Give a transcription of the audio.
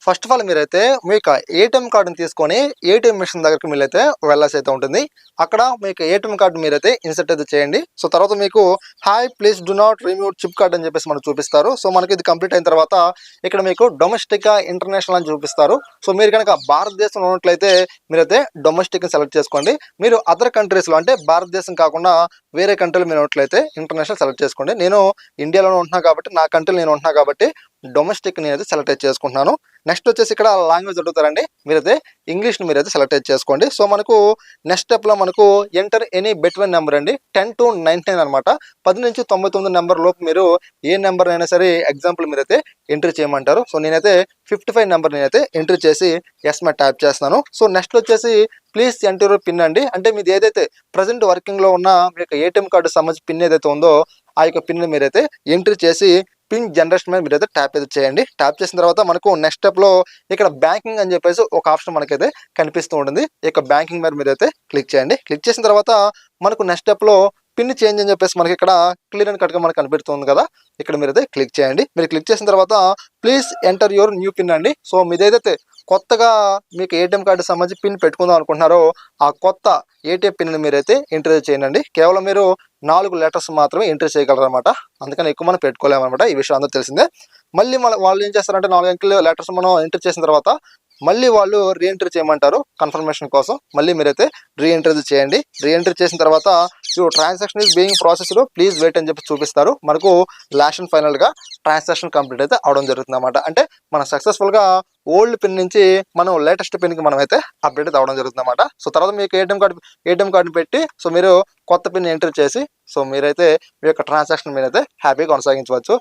First of all మీరైతే మీకు ATM కార్డుని తీసుకొని ఏటీఎం మిషన్ దగ్గరికి మీరైతే వెళ్ళాల్సి అయితే ఉంటుంది. అక్కడ మీకు ఏటీఎం కార్డు మీరైతే ఇన్సర్ట్ అయితే చేయండి. సో తర్వాత మీకు hi please do not remove chip card అని చెప్పేసి మనకు చూపిస్తారు. సో మనకి ఇది కంప్లీట్ అయిన తర్వాత ఇక్కడ మీకు డొమెస్టిక్ ఇంటర్నేషనల్ అని చూపిస్తారు. సో మీరు కనుక భారతదేశంలో ఉన్నట్లయితే మీరైతే డొమెస్టిక్ సెలెక్ట్ చేసుకోండి. మీరు అదర్ కంట్రీస్లో అంటే భారతదేశం కాకుండా వేరే కంట్రీలో మీరు ఉన్నట్లయితే ఇంటర్నేషనల్ సెలెక్ట్ చేసుకోండి. నేను ఇండియాలో ఉంటున్నా కాబట్టి నా కంట్రీలో నేను ఉంటున్నా కాబట్టి డొమెస్టిక్ నేనైతే సెలెక్ట్ చేసుకుంటున్నాను. నెక్స్ట్ వచ్చేసి ఇక్కడ లాంగ్వేజ్ అడుగుతారండి. మీరైతే ఇంగ్లీష్ని మీరైతే సెలెక్ట్ చేసుకోండి. సో మనకు నెక్స్ట్ స్టెప్లో మనకు ఎంటర్ ఎనీ బిట్వీన్ నెంబర్ అండి 10 to 99 అనమాట. 10 నుంచి 99 నెంబర్ లోపు మీరు ఏ నెంబర్ అయినా సరే ఎగ్జాంపుల్ మీరైతే ఎంట్రీ చేయమంటారు. సో నేనైతే 55 నెంబర్ నేనైతే ఎంట్రీ చేసి ఎస్ మీద ట్యాప్ చేస్తున్నాను. సో నెక్స్ట్ వచ్చేసి ప్లీజ్ ఎంటర్ పిన్ అండి. అంటే మీది ఏదైతే ప్రజెంట్ వర్కింగ్లో ఉన్న మీ యొక్క ఏటీఎం కార్డు సంబంధించి పిన్ ఏదైతే ఉందో ఆ యొక్క పిన్ మీరైతే ఎంట్రీ చేసి పిన్ జనరేషన్ మీద మీరైతే ట్యాప్ అయితే చేయండి. ట్యాప్ చేసిన తర్వాత మనకు నెక్స్ట్ స్టెప్లో ఇక్కడ బ్యాంకింగ్ అని చెప్పేసి ఒక ఆప్షన్ మనకైతే కనిపిస్తూ ఉంటుంది. ఇక బ్యాంకింగ్ మీద మీరైతే క్లిక్ చేయండి. క్లిక్ చేసిన తర్వాత మనకు నెక్స్ట్ స్టెప్లో పిన్ చేంజ్ అని చెప్పేసి మనకి ఇక్కడ క్లియర్ అండ్ కట్గా మనకు కనిపిస్తుంది కదా, ఇక్కడ మీరైతే క్లిక్ చేయండి. మీరు క్లిక్ చేసిన తర్వాత please enter your new pin అండి. సో మీది ఏదైతే కొత్తగా మీకు ఏటీఎం కార్డు సంబంధించి పిన్ పెట్టుకుందాం అనుకుంటున్నారో ఆ కొత్త ఏటీఎం పిన్ని మీరైతే ఎంట్రీ చేయండి. కేవలం మీరు 4 లెటర్స్ మాత్రమే ఎంట్రీ చేయగలరు అనమాట. అందుకని ఎక్కువ మనం పెట్టుకోలేమన్నమాట. ఈ విషయం అందరూ తెలిసిందే. మళ్ళీ వాళ్ళు ఏం చేస్తారంటే 4 అంకెల లెటర్స్ మనం ఎంట్రీ చేసిన తర్వాత మళ్ళీ వాళ్ళు రీఎంట్రీ చేయమంటారు కన్ఫర్మేషన్ కోసం. మళ్ళీ మీరైతే రీఎంట్రీ చేయండి. రీఎంట్రీ చేసిన తర్వాత transaction is being processed please wait అని చెప్పి చూపిస్తారు. మనకు లాస్ట్ అండ్ ఫైనల్గా ట్రాన్సాక్షన్ కంప్లీట్ అయితే అవడం జరుగుతుంది అనమాట. అంటే మనం సక్సెస్ఫుల్గా ఓల్డ్ పిన్ నుంచి మనం లేటెస్ట్ పిన్కి మనం అయితే అప్డేట్ అయితే అవడం జరుగుతుంది అనమాట. సో తర్వాత మీకు ఏటీఎం కార్డుని పెట్టి సో మీరు కొత్త పిన్ ఎంట్రీ చేసి సో మీరైతే మీ యొక్క ట్రాన్సాక్షన్ మీరైతే హ్యాపీగా కొనసాగించవచ్చు.